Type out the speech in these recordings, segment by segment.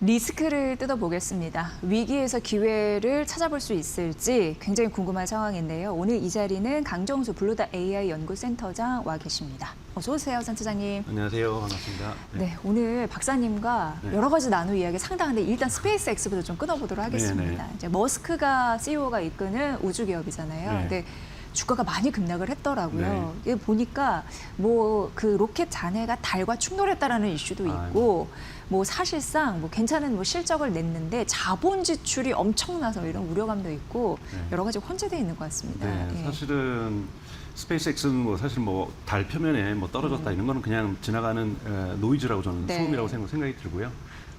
리스크를 뜯어보겠습니다. 위기에서 기회를 찾아볼 수 있을지 굉장히 궁금한 상황인데요. 오늘 이 자리는 강정수 블루다 AI 연구센터장 와 계십니다. 어서 오세요, 센터장님. 안녕하세요. 반갑습니다. 네, 오늘 박사님과 여러 가지 나눌 이야기 상당한데 일단 스페이스X부터 좀 끊어보도록 하겠습니다. 네네. 이제 머스크가 CEO가 이끄는 우주 기업이잖아요. 네. 근데 주가가 많이 급락을 했더라고요. 네. 이게 보니까 뭐 그 로켓 잔해가 달과 충돌했다라는 이슈도 있고, 뭐 사실상 뭐 괜찮은 뭐 실적을 냈는데 자본 지출이 엄청나서 이런 우려감도 있고 네. 여러 가지 혼재되어 있는 것 같습니다. 네, 예. 사실은 스페이스X는 뭐 사실 뭐 달 표면에 뭐 떨어졌다 이런 거는 그냥 지나가는 노이즈라고 저는 네. 소음이라고 생각이 들고요.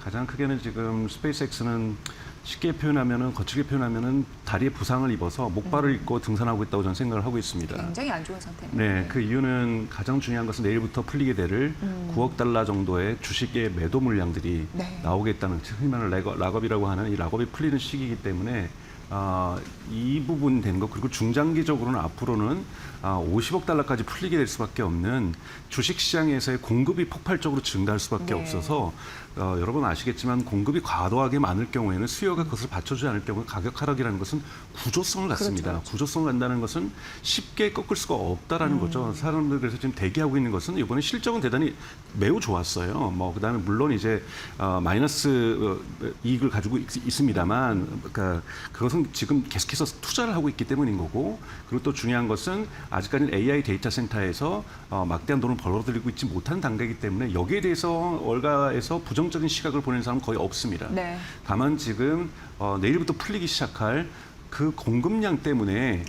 가장 크게는 지금 스페이스X는 쉽게 표현하면은 거칠게 표현하면은 다리에 부상을 입어서 목발을 입고 등산하고 있다고 저는 생각을 하고 있습니다. 굉장히 안 좋은 상태네요. 네, 그 이유는 가장 중요한 것은 내일부터 풀리게 될 9억 달러 정도의 주식의 매도 물량들이 네. 나오겠다는 흔히 말하는 락업이라고 하는 이 락업이 풀리는 시기이기 때문에 이 부분 된 것 그리고 중장기적으로는 앞으로는 50억 달러까지 풀리게 될 수밖에 없는 주식시장에서의 공급이 폭발적으로 증가할 수밖에 네. 없어서 여러분 아시겠지만 공급이 과도하게 많을 경우에는 수요가 그것을 받쳐주지 않을 경우 가격 하락이라는 것은 구조성을 갖습니다. 그렇죠. 구조성을 갖는다는 것은 쉽게 꺾을 수가 없다라는 거죠. 사람들 그래서 지금 대기하고 있는 것은 이번에 실적은 대단히 매우 좋았어요. 뭐 그다음에 물론 이제 마이너스 이익을 가지고 있습니다만 그러니까 그것은 지금 계속해서 투자를 하고 있기 때문인 거고 그리고 또 중요한 것은 아직까지는 AI 데이터 센터에서 막대한 돈을 벌어들이고 있지 못한 단계이기 때문에 여기에 대해서 월가에서 부정적인 시각을 보내는 사람은 거의 없습니다. 네. 다만 지금 내일부터 풀리기 시작할 그 공급량 때문에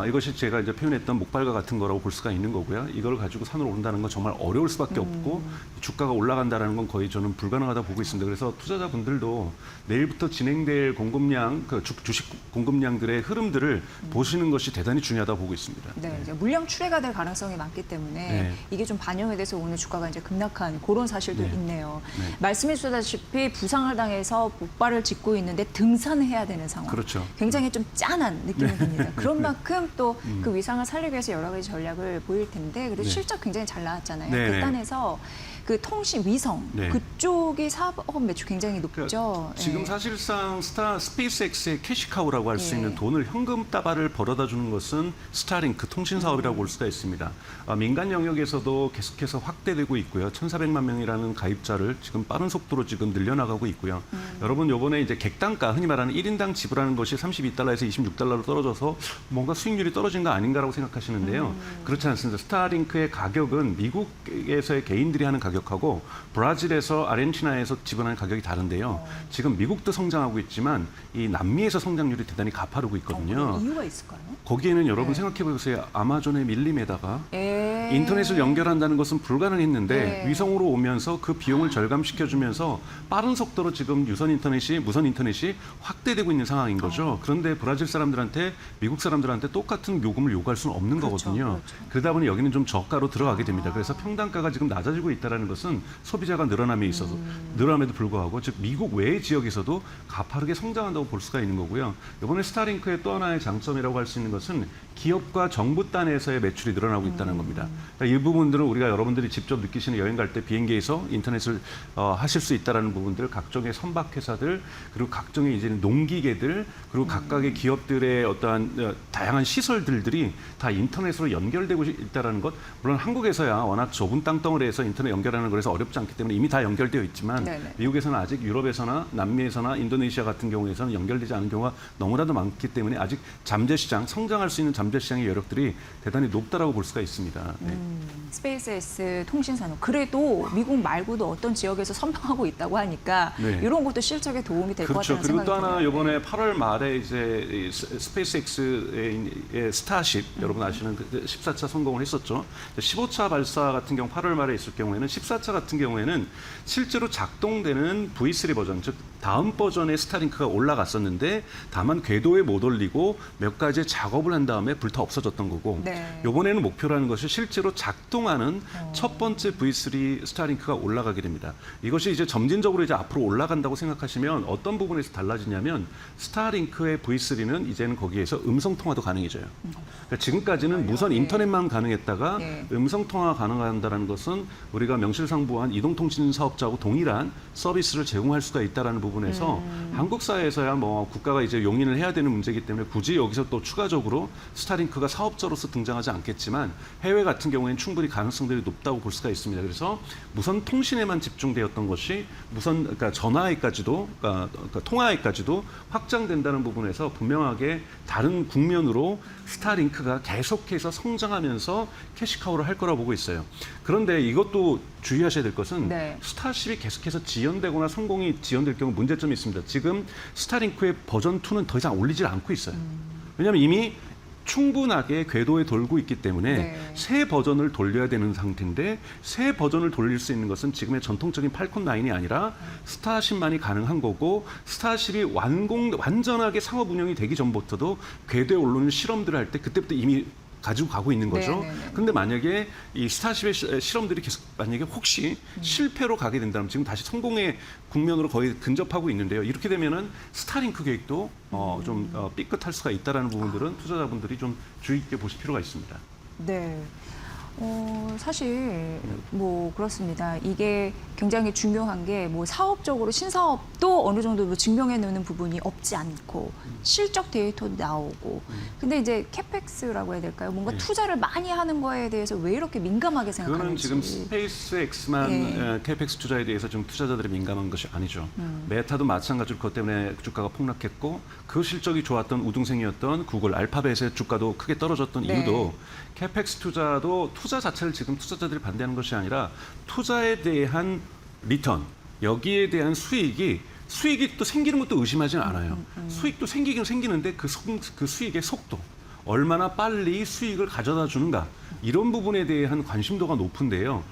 이것이 제가 이제 표현했던 목발과 같은 거라고 볼 수가 있는 거고요. 이걸 가지고 산으로 오른다는 건 정말 어려울 수밖에 없고 주가가 올라간다는 건 거의 저는 불가능하다 보고 있습니다. 그래서 투자자분들도 내일부터 진행될 공급량, 그 주식 공급량들의 흐름들을 보시는 것이 대단히 중요하다 보고 있습니다. 네, 이제 물량 출회가 될 가능성이 많기 때문에 네. 이게 좀 반영이 돼서 오늘 주가가 이제 급락한 그런 사실도 네. 있네요. 네. 말씀해 주셨다시피 부상을 당해서 목발을 짚고 있는데 등산해야 되는 상황. 그렇죠. 굉장히 좀 짠한 느낌이 듭니다. 그런 네. 만큼 또 그 위상을 살리기 위해서 여러 가지 전략을 보일 텐데 그래도 네. 실적 굉장히 잘 나왔잖아요. 네, 그 네. 단에서 그 통신 위성 네. 그쪽이 사업 매출 굉장히 높죠. 지금 예. 사실상 스페이스X의 캐시카우라고 할 수 예. 있는 돈을 현금 따발을 벌어다 주는 것은 스타링크 통신 사업이라고 볼 수가 있습니다. 민간 영역에서도 계속해서 확대되고 있고요. 1,400만 명이라는 가입자를 지금 빠른 속도로 지금 늘려나가고 있고요. 여러분 요번에 이제 객단가 흔히 말하는 1인당 지불하는 것이 32달러에서 26달러로 떨어져서 뭔가 수익률이 떨어진 거 아닌가라고 생각하시는데요. 그렇지 않습니다. 스타링크의 가격은 미국에서의 개인들이 하는 가격하고 브라질에서 아르헨티나에서 지불하는 가격이 다른데요. 지금 미국도 성장하고 있지만 이 남미에서 성장률이 대단히 가파르고 있거든요. 이유가 있을까요? 거기에는 여러분 네. 생각해 보세요. 아마존의 밀림에다가 예. 인터넷을 연결한다는 것은 불가능했는데 네. 위성으로 오면서 그 비용을 절감시켜주면서 빠른 속도로 지금 무선 인터넷이 확대되고 있는 상황인 거죠. 그런데 브라질 사람들한테 미국 사람들한테 똑같은 요금을 요구할 수는 없는 그렇죠, 거거든요. 그렇죠. 그러다 보니 여기는 좀 저가로 들어가게 됩니다. 그래서 평단가가 지금 낮아지고 있다는 것은 소비자가 늘어남에 있어서 늘어남에도 불구하고 즉 미국 외의 지역에서도 가파르게 성장한다고 볼 수가 있는 거고요. 이번에 스타링크의 또 하나의 장점이라고 할 수 있는 것은 기업과 정부 단에서의 매출이 늘어나고 있다는 겁니다. 그러니까 이 부분들은 우리가 여러분들이 직접 느끼시는 여행 갈 때 비행기에서 인터넷을 하실 수 있다는 부분들, 각종의 선박회사들 그리고 각종의 이제 농기계들 그리고 각각의 기업들의 어떠한 다양한 시설들이 다 인터넷으로 연결되고 있다는 것. 물론 한국에서야 워낙 좁은 땅덩어리에서 인터넷 연결하는 거라서 어렵지 않기 때문에 이미 다 연결되어 있지만 네네. 미국에서는 아직 유럽에서나 남미에서나 인도네시아 같은 경우에서는 연결되지 않은 경우가 너무나도 많기 때문에 아직 잠재시장, 성장할 수 있는 잠재시장의 여력들이 대단히 높다라고 볼 수가 있습니다. 네. 스페이스X 통신산업 그래도 미국 말고도 어떤 지역에서 선방하고 있다고 하니까 네. 이런 것도 실적에 도움이 될 것 그렇죠. 같다는 그리고 생각이 또 하나 들어요. 이번에 8월 말에 이제 이 스페이스X의 스타쉽 여러분 아시는 그 14차 성공을 했었죠. 15차 발사 같은 경우 8월 말에 있을 경우에는 14차 같은 경우에는 실제로 작동되는 V3 버전 즉 다음 버전의 스타링크가 올라갔었는데 다만 궤도에 못 올리고 몇 가지 작업을 한 다음에 불타 없어졌던 거고 네. 이번에는 목표라는 것이 실제 실제로 작동하는 첫 번째 V3 스타링크가 올라가게 됩니다. 이것이 이제 점진적으로 이제 앞으로 올라간다고 생각하시면 어떤 부분에서 달라지냐면 스타링크의 V3는 이제는 거기에서 음성 통화도 가능해져요. 그러니까 지금까지는 무선 인터넷만 가능했다가 네. 음성 통화 가능한다는 것은 우리가 명실상부한 이동통신 사업자하고 동일한 서비스를 제공할 수가 있다라는 부분에서 한국 사회에서야 뭐 국가가 이제 용인을 해야 되는 문제이기 때문에 굳이 여기서 또 추가적으로 스타링크가 사업자로서 등장하지 않겠지만 해외 같은 경우에는 충분히 가능성들이 높다고 볼 수가 있습니다. 그래서 무선 통신에만 집중되었던 것이 그러니까 전화에까지도 그러니까 통화에까지도 확장된다는 부분에서 분명하게 다른 국면으로 스타링크가 계속해서 성장하면서 캐시카우를 할 거라고 보고 있어요. 그런데 이것도 주의하셔야 될 것은 네. 스타쉽이 계속해서 지연되거나 성공이 지연될 경우 문제점이 있습니다. 지금 스타링크의 버전 2는 더 이상 올리질 않고 있어요. 왜냐하면 이미 충분하게 궤도에 돌고 있기 때문에 네. 새 버전을 돌려야 되는 상태인데 새 버전을 돌릴 수 있는 것은 지금의 전통적인 팔콘 9이 아니라 스타쉽만이 가능한 거고 스타쉽이 완전하게 상업 운영이 되기 전부터도 궤도에 오르는 실험들을 할 때 그때부터 이미 가지고 가고 있는 거죠. 네네네. 그런데 만약에 이 스타쉽의 실험들이 계속 만약에 혹시 실패로 가게 된다면 지금 다시 성공의 국면으로 거의 근접하고 있는데요. 이렇게 되면은 스타링크 계획도 좀 삐끗할 수가 있다라는 부분들은 투자자분들이 좀 주의 있게 보실 필요가 있습니다. 네. 사실 뭐 그렇습니다. 이게 굉장히 중요한 게 뭐 사업적으로 신사업도 어느 정도 뭐 증명해 놓는 부분이 없지 않고 실적 데이터도 나오고 근데 이제 캐펙스라고 해야 될까요? 뭔가 네. 투자를 많이 하는 거에 대해서 왜 이렇게 민감하게 그거는 생각하는지. 지금 스페이스X만 예. 캐펙스 투자에 대해서 좀 투자자들이 민감한 것이 아니죠. 메타도 마찬가지로 그것 때문에 주가가 폭락했고 그 실적이 좋았던 우등생이었던 구글, 알파벳의 주가도 크게 떨어졌던 네. 이유도 캐펙스 투자도 투자 자체를 지금 투자자들이 반대하는 것이 아니라 투자에 대한 리턴, 여기에 대한 수익이 또 생기는 것도 의심하지는 않아요. 수익도 생기긴 생기는데 그 수익의 속도, 얼마나 빨리 수익을 가져다 주는가 이런 부분에 대한 관심도가 높은데요.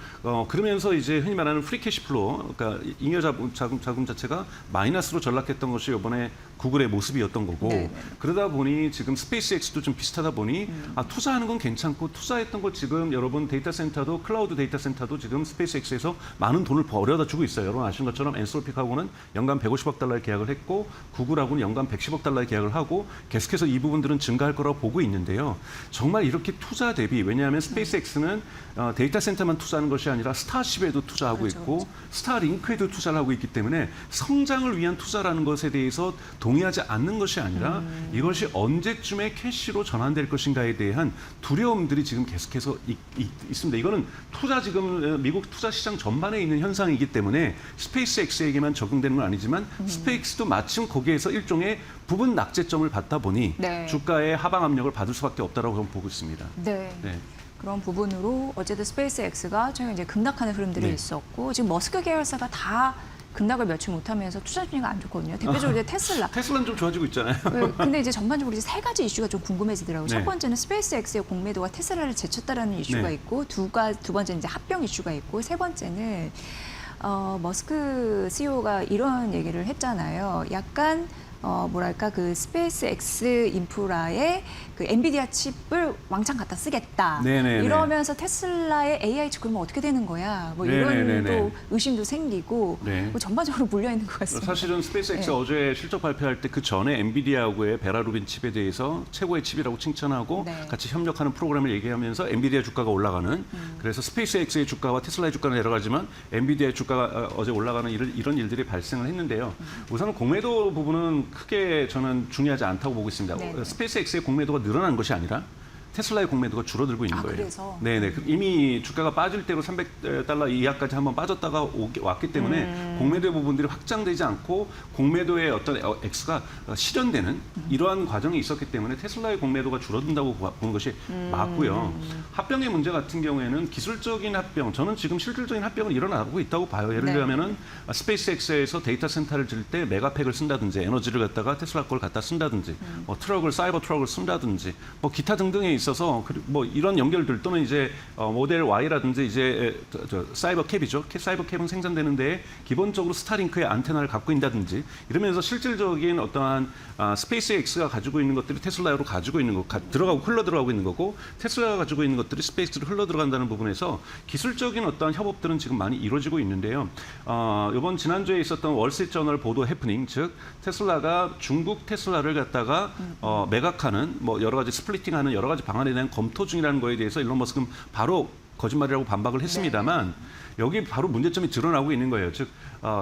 그러면서 이제 흔히 말하는 프리 캐시플로우, 그러니까 잉여 자금 자체가 마이너스로 전락했던 것이 이번에 구글의 모습이었던 거고 네네. 그러다 보니 지금 스페이스X도 좀 비슷하다 보니 투자하는 건 괜찮고 투자했던 거 지금 여러분 데이터 센터도 클라우드 데이터 센터도 지금 스페이스X에서 많은 돈을 벌여다 주고 있어요. 여러분 아시는 것처럼 엔솔픽하고는 연간 150억 달러의 계약을 했고 구글하고는 연간 110억 달러의 계약을 하고 계속해서 이 부분들은 증가할 거라고 보고 있는데요. 정말 이렇게 투자 대비 왜냐하면 스페이스X는 데이터 센터만 투자하는 것이 아니라 스타쉽에도 투자하고 그렇죠, 있고 그렇죠. 스타링크에도 투자를 하고 있기 때문에 성장을 위한 투자라는 것에 대해서 동의하지 않는 것이 아니라 이것이 언제쯤에 캐시로 전환될 것인가에 대한 두려움들이 지금 계속해서 있습니다. 이거는 지금 미국 투자 시장 전반에 있는 현상이기 때문에 스페이스X에게만 적용되는 건 아니지만 스페이스도 마침 거기에서 일종의 부분 낙제점을 받다 보니 네. 주가의 하방 압력을 받을 수밖에 없다라고 저는 보고 있습니다. 네. 네. 그런 부분으로 어쨌든 스페이스X가 최근 이제 급락하는 흐름들이 네. 있었고 지금 머스크 계열사가 다 급락을 며칠 못하면서 투자 순위가 안 좋거든요. 대표적으로 이제 테슬라. 테슬라는 좀 좋아지고 있잖아요. 근데 이제 전반적으로 이제 세 가지 이슈가 좀 궁금해지더라고요. 네. 첫 번째는 스페이스X의 공매도가 테슬라를 제쳤다라는 이슈가 네. 있고 두 번째는 이제 합병 이슈가 있고 세 번째는 머스크 CEO가 이런 얘기를 했잖아요. 약간 뭐랄까 그 스페이스X 인프라에 그 엔비디아 칩을 왕창 갖다 쓰겠다. 네네네. 이러면서 테슬라의 AI 칩 그러면 어떻게 되는 거야? 뭐 네네네네. 이런 또 의심도 생기고 네. 뭐 전반적으로 몰려 있는 것 같습니다. 사실은 스페이스X 네. 어제 실적 발표할 때 그 전에 엔비디아하고의 베라루빈 칩에 대해서 최고의 칩이라고 칭찬하고 네. 같이 협력하는 프로그램을 얘기하면서 엔비디아 주가가 올라가는 그래서 스페이스X의 주가와 테슬라의 주가는 내려가지만 엔비디아의 주가가 어제 올라가는 이런 일들이 발생을 했는데요. 우선은 공매도 부분은 크게 저는 중요하지 않다고 보고 있습니다. 네. 스페이스X의 공매도가 늘어난 것이 아니라 테슬라의 공매도가 줄어들고 있는 거예요. 그래서? 네네. 이미 주가가 빠질 대로 300달러 이하까지 한번 빠졌다가 왔기 때문에 공매도의 부분들이 확장되지 않고 공매도의 어떤 X가 실현되는 이러한 과정이 있었기 때문에 테슬라의 공매도가 줄어든다고 보는 것이 맞고요. 합병의 문제 같은 경우에는 기술적인 합병, 저는 지금 실질적인 합병은 일어나고 있다고 봐요. 예를 네. 들면은 스페이스X에서 데이터 센터를 질 때 메가팩을 쓴다든지 에너지를 갖다가 테슬라 걸 갖다 쓴다든지 뭐 트럭을 사이버 트럭을 쓴다든지 뭐 기타 등등에 있어서 뭐 이런 연결들 또는 이제 모델 Y라든지 이제 사이버 캡이죠. 사이버 캡은 생산되는데 기본적으로 스타링크의 안테나를 갖고 있다든지 이러면서 실질적인 어떠한 스페이스 X가 가지고 있는 것들이 테슬라로 가지고 있는 거 들어가고 흘러 들어가고 있는 거고 테슬라가 가지고 있는 것들이 스페이스로 흘러 들어간다는 부분에서 기술적인 어떠한 협업들은 지금 많이 이루어지고 있는데요. 이번 지난주에 있었던 월스트리트저널 보도 해프닝, 즉 테슬라가 중국 테슬라를 갖다가 매각하는 뭐 여러 가지 스플리팅하는 여러 가지 방안에 대한 검토 중이라는 거에 대해서 일론 머스크는 바로 거짓말이라고 반박을 했습니다만 여기 바로 문제점이 드러나고 있는 거예요. 즉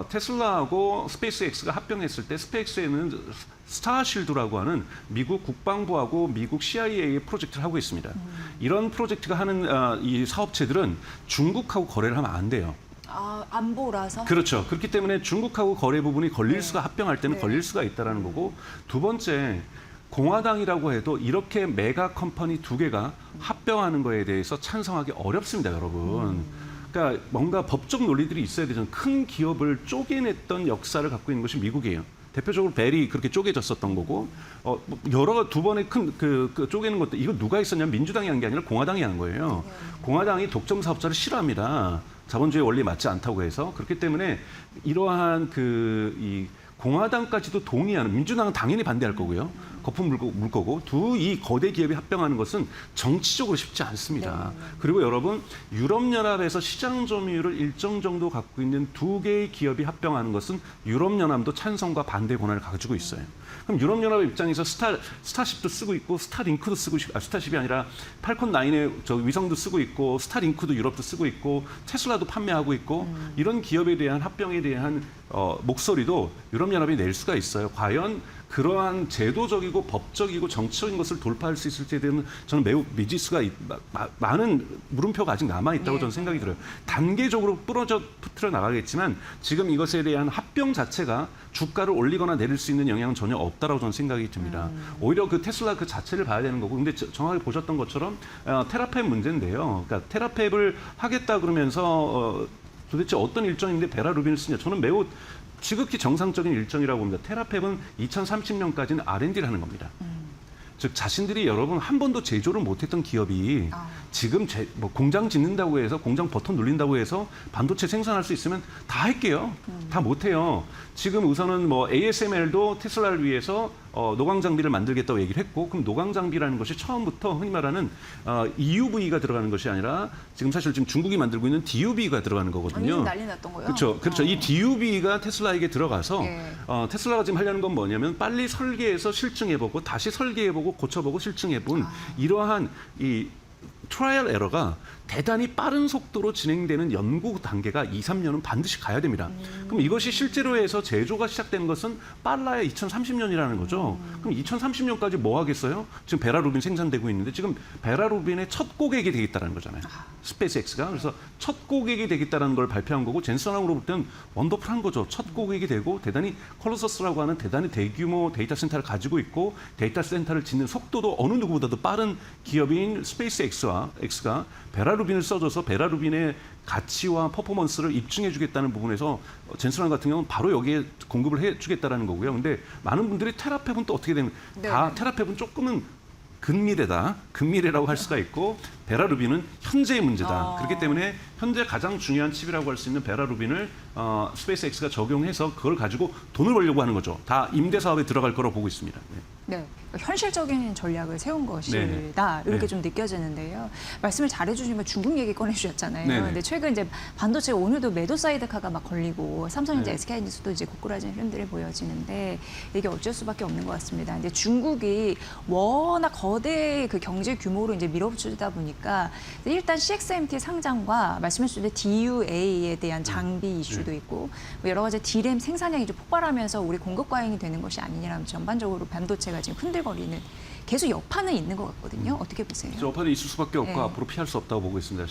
테슬라하고 스페이스X가 합병했을 때 스페이스X에는 스타쉴드라고 하는 미국 국방부하고 미국 CIA의 프로젝트를 하고 있습니다. 이런 프로젝트가 하는 이 사업체들은 중국하고 거래를 하면 안 돼요. 안보라서? 그렇죠. 그렇기 때문에 중국하고 거래 부분이 걸릴 수가 합병할 때는 걸릴 수가 있다라는 거고 두 번째 공화당이라고 해도 이렇게 메가 컴퍼니 두 개가 합병하는 거에 대해서 찬성하기 어렵습니다, 여러분. 그러니까 뭔가 법적 논리들이 있어야 되죠. 큰 기업을 쪼개냈던 역사를 갖고 있는 것이 미국이에요. 대표적으로 벨이 그렇게 쪼개졌었던 거고 여러 두 번의 큰 그 쪼개는 것도 이거 누가 했었냐면 민주당이 한 게 아니라 공화당이 한 거예요. 공화당이 독점 사업자를 싫어합니다. 자본주의 원리에 맞지 않다고 해서 그렇기 때문에 이러한 이 공화당까지도 동의하는 민주당은 당연히 반대할 거고요. 거품 물 거고 이 거대 기업이 합병하는 것은 정치적으로 쉽지 않습니다. 그리고 여러분 유럽연합에서 시장 점유율을 일정 정도 갖고 있는 두 개의 기업이 합병하는 것은 유럽연합도 찬성과 반대 권한을 가지고 있어요. 그럼 유럽연합의 입장에서 스타쉽도 쓰고 있고 스타링크도 쓰고 스타쉽이 아니라 팔콘 9의 저 위성도 쓰고 있고 스타링크도 유럽도 쓰고 있고 테슬라도 판매하고 있고 이런 기업에 대한 합병에 대한 목소리도 유럽연합이 낼 수가 있어요. 과연 그러한 제도적이고 법적이고 정치적인 것을 돌파할 수 있을지에 대한 저는 매우 미지수가 많은 물음표가 아직 남아있다고 저는 생각이 들어요. 단계적으로 풀어 나가겠지만 지금 이것에 대한 합병 자체가 주가를 올리거나 내릴 수 있는 영향은 전혀 없다라고 저는 생각이 듭니다. 오히려 그 테슬라 그 자체를 봐야 되는 거고 근데 정확하게 보셨던 것처럼 테라팹 문제인데요. 그러니까 테라팹을 하겠다 그러면서 도대체 어떤 일정인데 베라 루빈을 쓰냐. 저는 매우 지극히 정상적인 일정이라고 봅니다. 테라팹은 2030년까지는 R&D를 하는 겁니다. 즉 자신들이 여러분 한 번도 제조를 못했던 기업이 지금 공장 짓는다고 해서 공장 버튼 눌린다고 해서 반도체 생산할 수 있으면 다 할게요. 다 못해요. 지금 우선은 뭐 ASML도 테슬라를 위해서 노광 장비를 만들겠다고 얘기를 했고 그럼 노광 장비라는 것이 처음부터 흔히 말하는 EUV가 들어가는 것이 아니라 지금 사실 지금 중국이 만들고 있는 DUV가 들어가는 거거든요. 난리 났던 거요? 그렇죠. 이 DUV가 테슬라에게 들어가서 테슬라가 지금 하려는 건 뭐냐면 빨리 설계해서 실증해보고 다시 설계해보고 고쳐보고 실증해본 이러한 이 트라이얼 에러가 대단히 빠른 속도로 진행되는 연구 단계가 2, 3년은 반드시 가야 됩니다. 그럼 이것이 실제로 해서 제조가 시작되는 것은 빨라야 2030년이라는 거죠. 그럼 2030년까지 뭐 하겠어요? 지금 베라 루빈 생산되고 있는데 지금 베라 루빈의 첫 고객이 되겠다는 거잖아요. 스페이스X가. 그래서 첫 고객이 되겠다는 걸 발표한 거고 젠슨하고로 볼 때는 원더풀한 거죠. 첫 고객이 되고 대단히 콜로서스라고 하는 대단히 대규모 데이터 센터를 가지고 있고 데이터 센터를 짓는 속도도 어느 누구보다도 빠른 기업인 스페이스X가 베라 루빈을 써줘서 베라 루빈의 가치와 퍼포먼스를 입증해 주겠다는 부분에서 젠슨왕 같은 경우는 바로 여기에 공급을 해 주겠다는 거고요. 근데 많은 분들이 테라팹은 또 어떻게 되는 테라팹은 조금은 근미래라고 할 수가 있고 베라 루빈은 현재의 문제다. 그렇기 때문에 현재 가장 중요한 칩이라고 할 수 있는 베라 루빈을 스페이스X가 적용해서 그걸 가지고 돈을 벌려고 하는 거죠. 다 임대 사업에 들어갈 거라고 보고 있습니다. 네, 현실적인 전략을 세운 것이다 이렇게 좀 느껴지는데요. 말씀을 잘해주시면 중국 얘기 꺼내주셨잖아요. 근데 최근 이제 반도체 오늘도 매도 사이드카가 막 걸리고 삼성전자, SK하이닉스도 이제 고꾸라지는 흐름들이 보여지는데 이게 어쩔 수밖에 없는 것 같습니다. 근데 중국이 워낙 거대 그 경제 규모로 이제 밀어붙이다 보니까 일단 CXMT 상장과 말씀해주신 DUA에 대한 장비 이슈도 있고 뭐 여러 가지 D램 생산량이 좀 폭발하면서 우리 공급 과잉이 되는 것이 아니냐라면 전반적으로 반도체가 지금 흔들거리는 계속 여파는 있는 것 같거든요. 어떻게 보세요? 여파는 있을 수밖에 없고 앞으로 피할 수 없다고 보고 있습니다.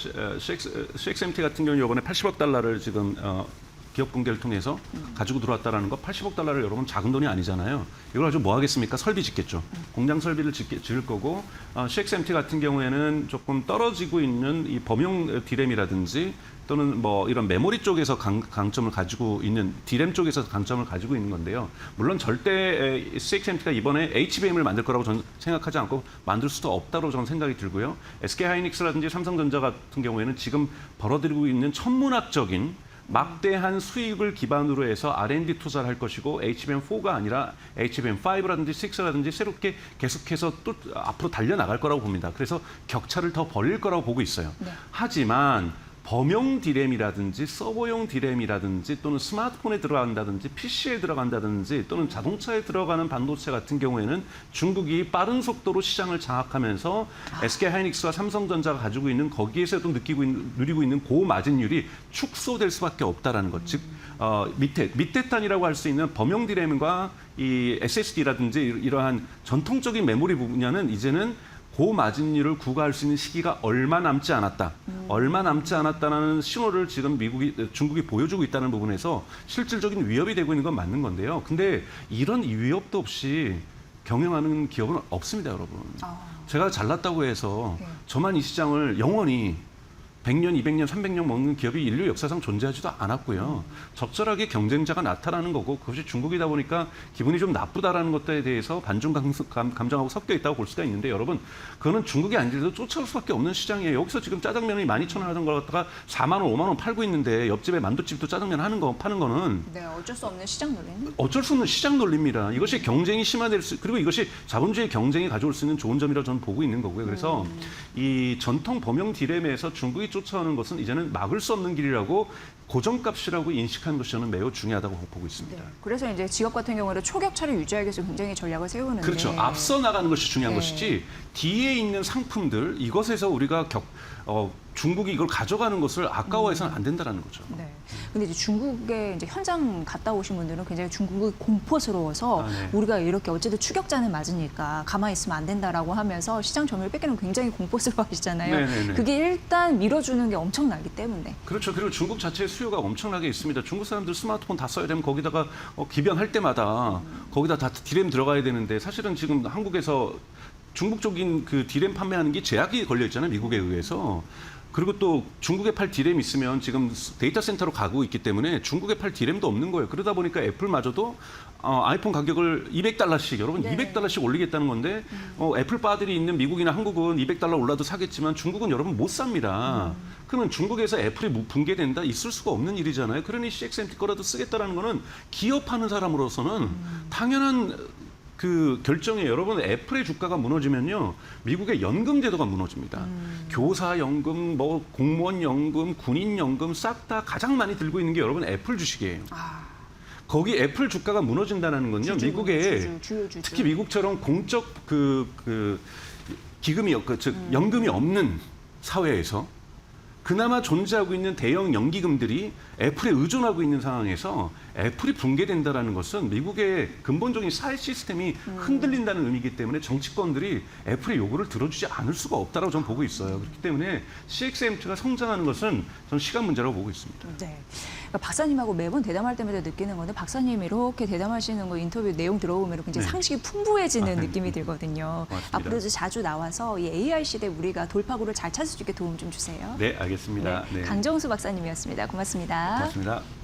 CXMT 같은 경우 이번에 80억 달러를 지금 기업 공개를 통해서 가지고 들어왔다라는 거 80억 달러를 여러분 작은 돈이 아니잖아요. 이걸 가지고 뭐 하겠습니까? 설비 짓겠죠. 공장 설비를 지을 거고 CXMT 같은 경우에는 조금 떨어지고 있는 이 범용 디램이라든지 또는 뭐 이런 메모리 쪽에서 강점을 가지고 있는 디램 쪽에서 강점을 가지고 있는 건데요. 물론 절대 CXMT가 이번에 HBM을 만들 거라고 저는 생각하지 않고 만들 수도 없다고 저는 생각이 들고요. SK하이닉스라든지 삼성전자 같은 경우에는 지금 벌어들이고 있는 천문학적인 막대한 수익을 기반으로 해서 R&D 투자를 할 것이고 HBM4가 아니라 HBM5라든지 6라든지 새롭게 계속해서 또 앞으로 달려나갈 거라고 봅니다. 그래서 격차를 더 벌릴 거라고 보고 있어요. 네. 하지만 범용 디램이라든지 서버용 디램이라든지 또는 스마트폰에 들어간다든지 PC에 들어간다든지 또는 자동차에 들어가는 반도체 같은 경우에는 중국이 빠른 속도로 시장을 장악하면서 SK하이닉스와 삼성전자가 가지고 있는 거기에서도 누리고 있는 고마진율이 축소될 수밖에 없다라는 것. 즉 밑에 단이라고 할 수 있는 범용 디램과 이 SSD라든지 이러한 전통적인 메모리 분야는 이제는 고마진율을 구가할 수 있는 시기가 얼마 남지 않았다. 얼마 남지 않았다는 신호를 지금 중국이 보여주고 있다는 부분에서 실질적인 위협이 되고 있는 건 맞는 건데요. 근데 이런 위협도 없이 경영하는 기업은 없습니다, 여러분. 제가 잘났다고 해서 저만 이 시장을 영원히 100년, 200년, 300년 먹는 기업이 인류 역사상 존재하지도 않았고요. 적절하게 경쟁자가 나타나는 거고 그것이 중국이다 보니까 기분이 좀 나쁘다라는 것들에 대해서 반중 감정하고 섞여 있다고 볼 수가 있는데 여러분 그거는 중국이 아니더라도 쫓아올 수밖에 없는 시장이에요. 여기서 지금 짜장면이 12,000원 하던 걸 갖다가 4만 원, 5만 원 팔고 있는데 옆집에 만두집도 짜장면 파는 거는 네, 어쩔 수 없는 시장 논리는. 어쩔 수 없는 시장 논리입니다. 이것이 경쟁이 심화될 수 그리고 이것이 자본주의 경쟁이 가져올 수 있는 좋은 점이라고 저는 보고 있는 거고요. 그래서 이 전통 범용 디램에서 중국이 쫓아오는 것은 이제는 막을 수 없는 길이라고 고정값이라고 인식하는 것이 저는 매우 중요하다고 보고 있습니다. 네. 그래서 이제 지역 같은 경우는 초격차를 유지하기 위해서 굉장히 전략을 세우는데. 그렇죠. 앞서 나가는 것이 중요한 것이지 뒤에 있는 상품들 이것에서 우리가 중국이 이걸 가져가는 것을 아까워해서는 안 된다라는 거죠. 네. 근데 이제 중국에 이제 현장 갔다 오신 분들은 굉장히 중국이 공포스러워서 네. 우리가 이렇게 어쨌든 추격자는 맞으니까 가만히 있으면 안 된다라고 하면서 시장 점유율 뺏기는 거 굉장히 공포스러워하시잖아요. 네네네. 그게 일단 밀어주는 게 엄청나기 때문에. 그렇죠. 그리고 중국 자체의 수요가 엄청나게 있습니다. 중국 사람들 스마트폰 다 써야 되면 거기다가 기변할 때마다 거기다 다 디램 들어가야 되는데 사실은 지금 한국에서 중국 쪽인 그 디램 판매하는 게 제약이 걸려 있잖아요. 미국에 의해서. 그리고 또 중국에 팔 디램 있으면 지금 데이터 센터로 가고 있기 때문에 중국에 팔 디램도 없는 거예요. 그러다 보니까 애플마저도 아이폰 가격을 200달러씩 여러분 네. 200달러씩 올리겠다는 건데 애플 바들이 있는 미국이나 한국은 200달러 올라도 사겠지만 중국은 여러분 못 삽니다. 그러면 중국에서 애플이 붕괴된다 있을 수가 없는 일이잖아요. 그러니 CXMT 거라도 쓰겠다라는 거는 기업하는 사람으로서는 당연한 그 결정에 여러분 애플의 주가가 무너지면요 미국의 연금 제도가 무너집니다. 교사 연금, 뭐 공무원 연금, 군인 연금 싹 다 가장 많이 들고 있는 게 여러분 애플 주식이에요. 거기 애플 주가가 무너진다는 건요 미국의 주주. 특히 미국처럼 공적 기금이 즉 연금이 없는 사회에서 그나마 존재하고 있는 대형 연기금들이 애플에 의존하고 있는 상황에서 애플이 붕괴된다는 것은 미국의 근본적인 사회 시스템이 흔들린다는 의미이기 때문에 정치권들이 애플의 요구를 들어주지 않을 수가 없다고 저는 보고 있어요. 그렇기 때문에 CXMT가 성장하는 것은 저는 시간 문제라고 보고 있습니다. 네. 그러니까 박사님하고 매번 대담할 때마다 느끼는 건데 박사님이 이렇게 대담하시는 거 인터뷰 내용 들어보면 굉장히 네. 상식이 풍부해지는 느낌이 들거든요. 고맙습니다. 앞으로도 자주 나와서 이 AI 시대 우리가 돌파구를 잘 찾을 수 있게 도움 좀 주세요. 네, 알겠습니다. 네. 강정수 박사님이었습니다. 고맙습니다. 고맙습니다.